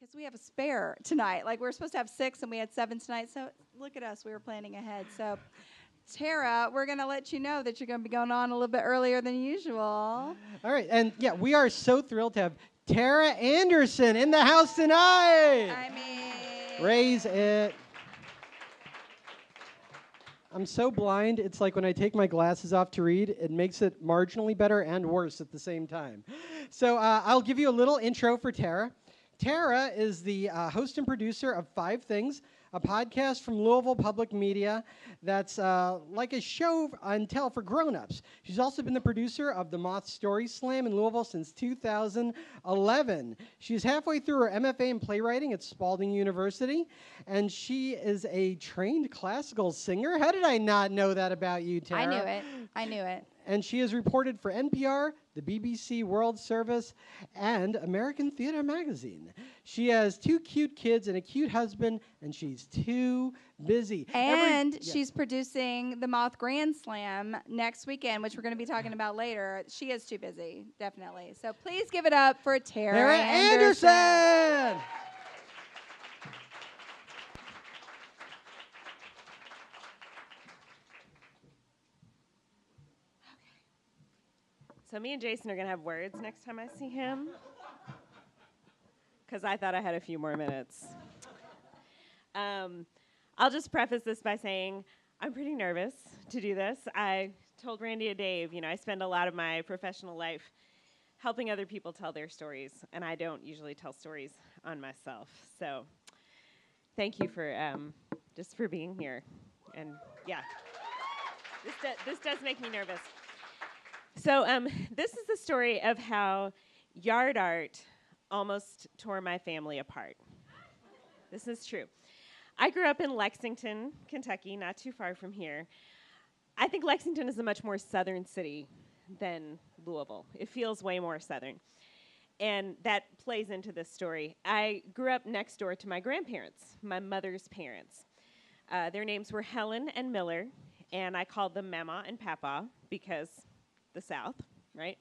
Because we have a spare tonight. Like, we were supposed to have 6, and we had 7 tonight. So look at us. We were planning ahead. So, Tara, we're going to let you know that you're going to be going on a little bit earlier than usual. All right. And, yeah, we are so thrilled to have Tara Anderson in the house tonight. I mean, Raise it. I'm so blind, it's like when I take my glasses off to read, it makes it marginally better and worse at the same time. So I'll give you a little intro for Tara. Tara is the host and producer of 5 Things, a podcast from Louisville Public Media that's like a show and tell for grown-ups. She's also been the producer of the Moth Story Slam in Louisville since 2011. She's halfway through her MFA in playwriting at Spalding University, and she is a trained classical singer. How did I not know that about you, Tara? I knew it. And she has reported for NPR, the BBC World Service, and American Theater Magazine. She has 2 cute kids and a cute husband, and she's too busy. And she's producing the Moth Grand Slam next weekend, which we're going to be talking about later. She is too busy, definitely. So please give it up for Tara Anderson. So me and Jason are going to have words next time I see him, because I thought I had a few more minutes. I'll just preface this by saying I'm pretty nervous to do this. I told Randy and Dave, I spend a lot of my professional life helping other people tell their stories, and I don't usually tell stories on myself. So thank you for just for being here. And yeah, this does make me nervous. So this is the story of how yard art almost tore my family apart. This is true. I grew up in Lexington, Kentucky, not too far from here. I think Lexington is a much more southern city than Louisville. It feels way more southern. And that plays into this story. I grew up next door to my grandparents, my mother's parents. Their names were Helen and Miller, and I called them Mama and Papa because the South, right?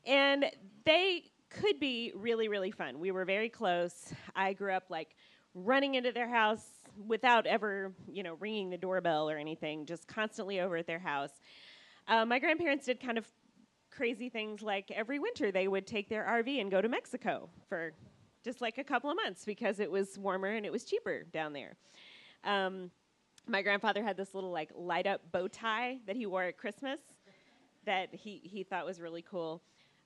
And they could be really, really fun. We were very close. I grew up like running into their house without ever, ringing the doorbell or anything, just constantly over at their house. My grandparents did kind of crazy things, like every winter they would take their RV and go to Mexico for just like a couple of months because it was warmer and it was cheaper down there. My grandfather had this little like light up bow tie that he wore at Christmas that he thought was really cool.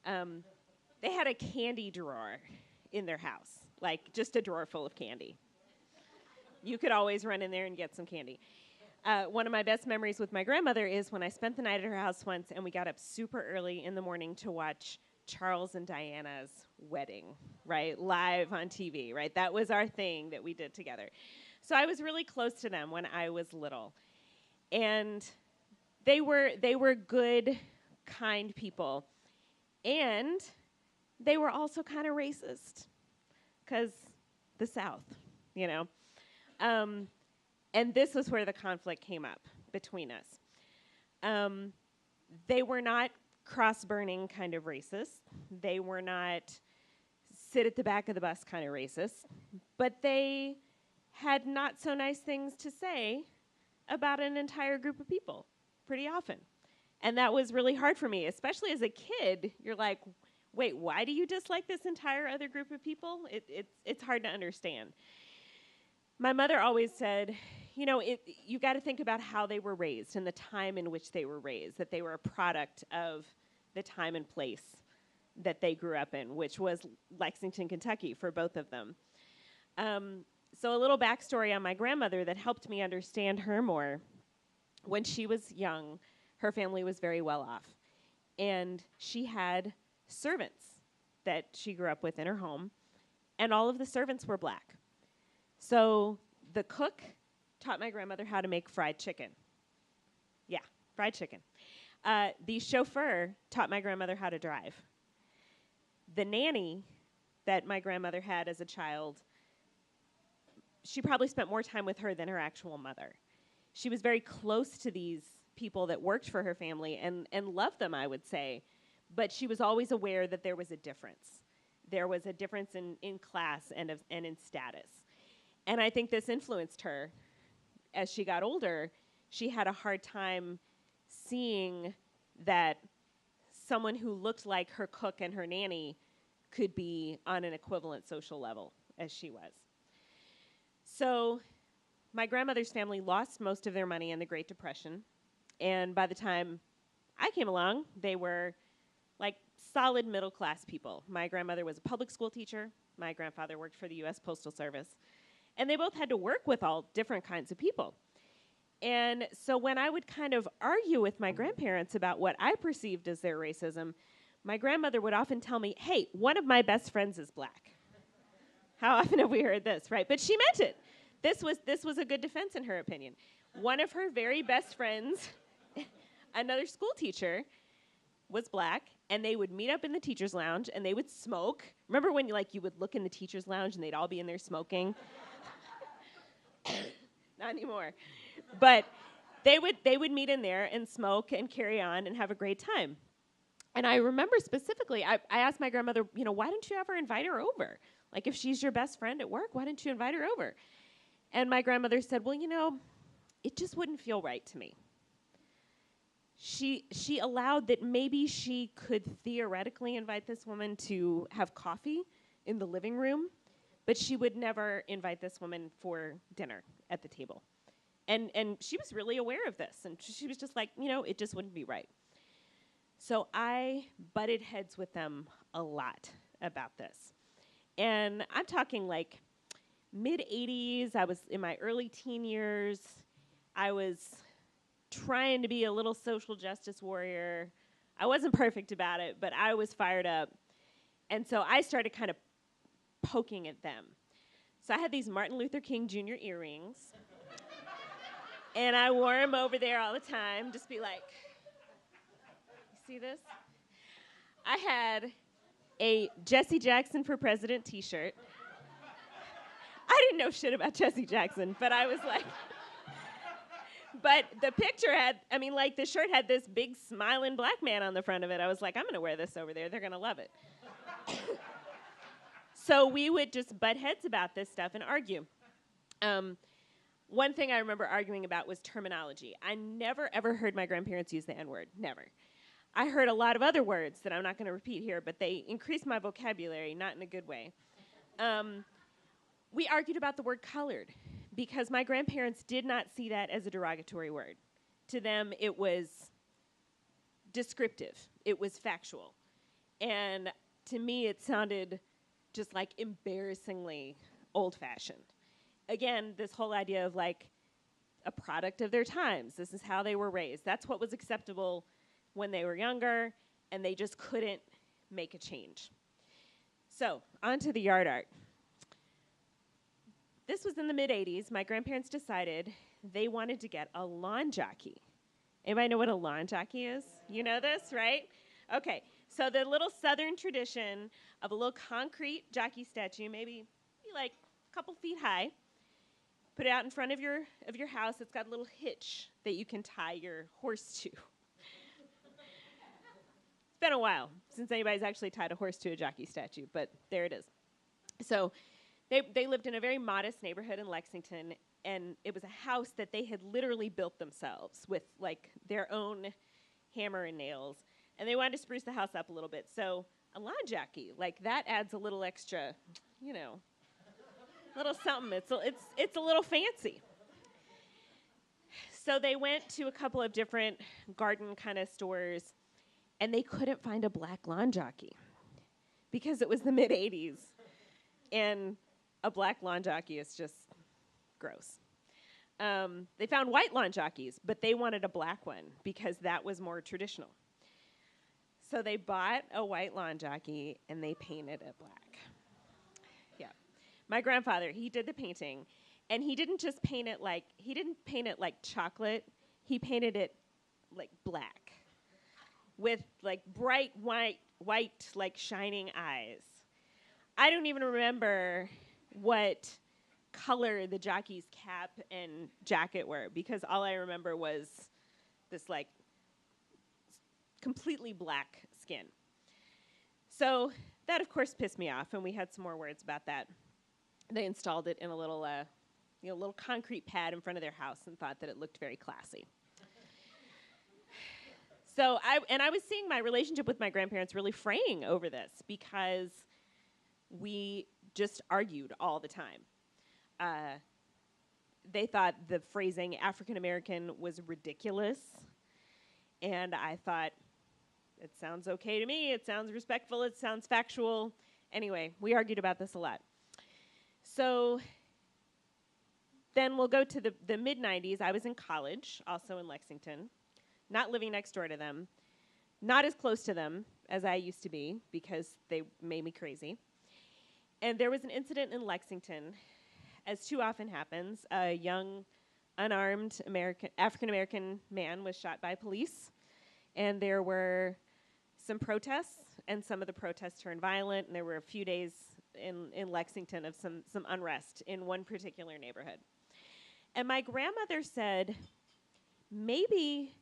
They had a candy drawer in their house, like just a drawer full of candy. You could always run in there and get some candy. One of my best memories with my grandmother is when I spent the night at her house once and we got up super early in the morning to watch Charles and Diana's wedding, right? Live on TV, right? That was our thing that we did together. So I was really close to them when I was little. And they were good, kind people. And they were also kind of racist because the South, And this was where the conflict came up between us. They were not cross-burning kind of racist. They were not sit at the back of the bus kind of racist. But they had not so nice things to say about an entire group of people pretty often. And that was really hard for me, especially as a kid. You're like, wait, why do you dislike this entire other group of people? It's hard to understand. My mother always said, you got to think about how they were raised and the time in which they were raised, that they were a product of the time and place that they grew up in, which was Lexington, Kentucky for both of them. So a little backstory on my grandmother that helped me understand her more. When she was young, her family was very well off, and she had servants that she grew up with in her home, and all of the servants were black. So the cook taught my grandmother how to make fried chicken. Yeah, fried chicken. The chauffeur taught my grandmother how to drive. The nanny that my grandmother had as a child, she probably spent more time with her than her actual mother. She was very close to these people that worked for her family and loved them, I would say. But she was always aware that there was a difference. there was a difference in class and in status. And I think this influenced her. As she got older, she had a hard time seeing that someone who looked like her cook and her nanny could be on an equivalent social level as she was. So my grandmother's family lost most of their money in the Great Depression. And by the time I came along, they were like solid middle class people. My grandmother was a public school teacher. My grandfather worked for the U.S. Postal Service. And they both had to work with all different kinds of people. And so when I would kind of argue with my grandparents about what I perceived as their racism, my grandmother would often tell me, hey, one of my best friends is black. How often have we heard this, right? But she meant it. This was a good defense in her opinion. One of her very best friends, another school teacher, was black, and they would meet up in the teacher's lounge, and they would smoke. Remember when you would look in the teacher's lounge, and they'd all be in there smoking? Not anymore. But they would meet in there and smoke and carry on and have a great time. And I remember specifically, I asked my grandmother, why don't you ever invite her over? Like, if she's your best friend at work, why don't you invite her over? And my grandmother said, well, it just wouldn't feel right to me. She allowed that maybe she could theoretically invite this woman to have coffee in the living room, but she would never invite this woman for dinner at the table. And she was really aware of this, and she was just like, it just wouldn't be right. So I butted heads with them a lot about this. And I'm talking like mid-'80s. I was in my early teen years. I was trying to be a little social justice warrior. I wasn't perfect about it, but I was fired up. And so I started kind of poking at them. So I had these Martin Luther King Jr. earrings. And I wore them over there all the time, just be like, you see this? I had a Jesse Jackson for President t-shirt. I didn't know shit about Jesse Jackson, but I was like, but the picture had, the shirt had this big smiling black man on the front of it. I was like, I'm going to wear this over there. They're going to love it. So we would just butt heads about this stuff and argue. One thing I remember arguing about was terminology. I never, ever heard my grandparents use the N-word. Never. I heard a lot of other words that I'm not going to repeat here, but they increased my vocabulary, not in a good way. We argued about the word colored because my grandparents did not see that as a derogatory word. To them, it was descriptive. It was factual. And to me, it sounded just like embarrassingly old-fashioned. Again, this whole idea of like a product of their times. This is how they were raised. That's what was acceptable when they were younger, and they just couldn't make a change. So, on to the yard art. This was in the mid-'80s. My grandparents decided they wanted to get a lawn jockey. Anybody know what a lawn jockey is? You know this, right? Okay, so the little southern tradition of a little concrete jockey statue, maybe like a couple feet high, put it out in front of your house. It's got a little hitch that you can tie your horse to. It's been a while since anybody's actually tied a horse to a jockey statue, but there it is. So they lived in a very modest neighborhood in Lexington, and it was a house that they had literally built themselves with like their own hammer and nails, and they wanted to spruce the house up a little bit. So a lawn jockey, like that adds a little extra, little something. It's a little fancy. So they went to a couple of different garden kind of stores, and they couldn't find a black lawn jockey because it was the mid-'80s, and a black lawn jockey is just gross. They found white lawn jockeys, but they wanted a black one because that was more traditional. So they bought a white lawn jockey, and they painted it black. My grandfather, he did the painting, and he didn't paint it like chocolate. He painted it like black with like bright white like shining eyes. I don't even remember what color the jockey's cap and jacket were because all I remember was this like completely black skin. So that, of course, pissed me off, and we had some more words about that. They installed it in a little, little concrete pad in front of their house and thought that it looked very classy. So I was seeing my relationship with my grandparents really fraying over this because we just argued all the time. They thought the phrasing African American was ridiculous, and I thought, it sounds okay to me, it sounds respectful, it sounds factual. Anyway, we argued about this a lot. So then we'll go to the mid-90s. I was in college, also in Lexington, not living next door to them, not as close to them as I used to be because they made me crazy. And there was an incident in Lexington, as too often happens. A young, unarmed African-American man was shot by police, and there were some protests, and some of the protests turned violent, and there were a few days in Lexington of some unrest in one particular neighborhood. And my grandmother said, maybe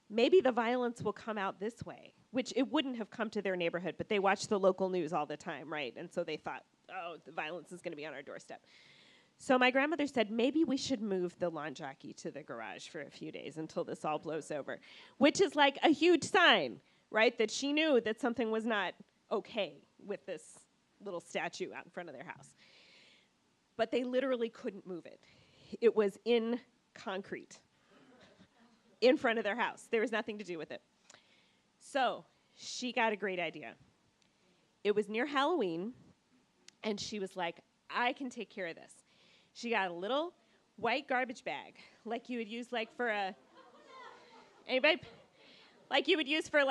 the violence will come out this way, which it wouldn't have come to their neighborhood, but they watch the local news all the time, right? And so they thought, oh, the violence is going to be on our doorstep. So my grandmother said, maybe we should move the lawn jockey to the garage for a few days until this all blows over, which is like a huge sign, right, that she knew that something was not okay with this little statue out in front of their house. But they literally couldn't move it. It was in concrete in front of their house. There was nothing to do with it. So she got a great idea. It was near Halloween, and she was like, I can take care of this. She got a little white garbage bag, like you would use for anybody? Like you would use for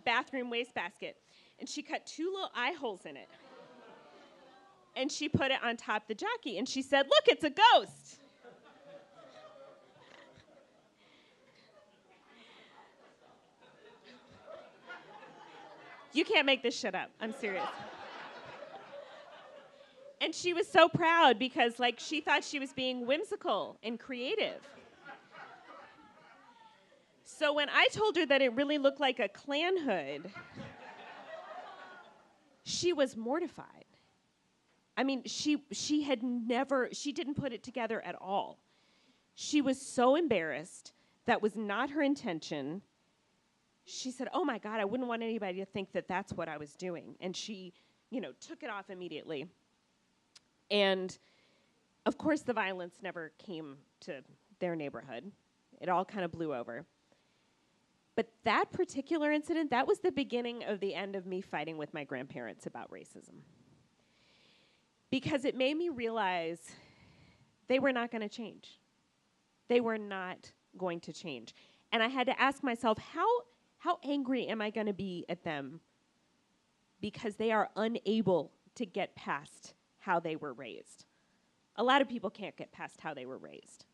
bathroom wastebasket. And she cut 2 little eye holes in it. And she put it on top of the jockey, and she said, look, it's a ghost. You can't make this shit up. I'm serious. And she was so proud because, she thought she was being whimsical and creative. So when I told her that it really looked like a Klan hood, she was mortified. I mean, she didn't put it together at all. She was so embarrassed. That was not her intention. She said, oh my God, I wouldn't want anybody to think that that's what I was doing. And she, took it off immediately. And of course, the violence never came to their neighborhood. It all kind of blew over. But that particular incident, that was the beginning of the end of me fighting with my grandparents about racism. Because it made me realize they were not going to change. They were not going to change. And I had to ask myself, how angry am I going to be at them because they are unable to get past how they were raised? A lot of people can't get past how they were raised.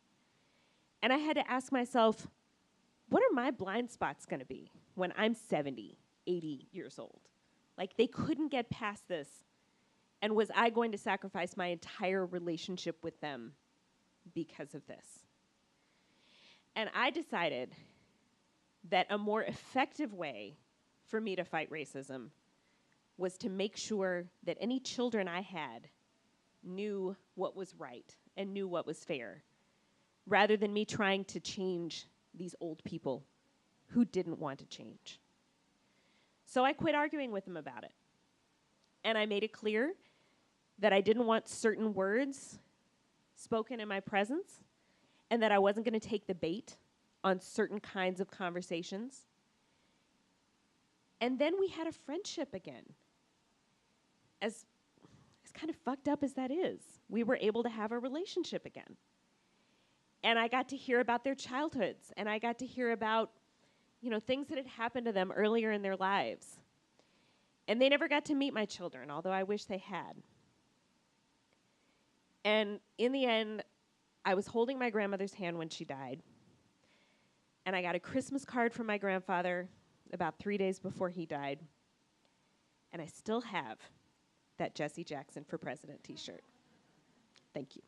And I had to ask myself, what are my blind spots going to be when I'm 70, 80 years old? They couldn't get past this. And was I going to sacrifice my entire relationship with them because of this? And I decided that a more effective way for me to fight racism was to make sure that any children I had knew what was right and knew what was fair, rather than me trying to change these old people who didn't want to change. So I quit arguing with them about it. And I made it clear that I didn't want certain words spoken in my presence, and that I wasn't going to take the bait on certain kinds of conversations. And then we had a friendship again. As kind of fucked up as that is, we were able to have a relationship again. And I got to hear about their childhoods, and I got to hear about, things that had happened to them earlier in their lives. And they never got to meet my children, although I wish they had. And in the end, I was holding my grandmother's hand when she died. And I got a Christmas card from my grandfather about 3 days before he died. And I still have that Jesse Jackson for President t-shirt. Thank you.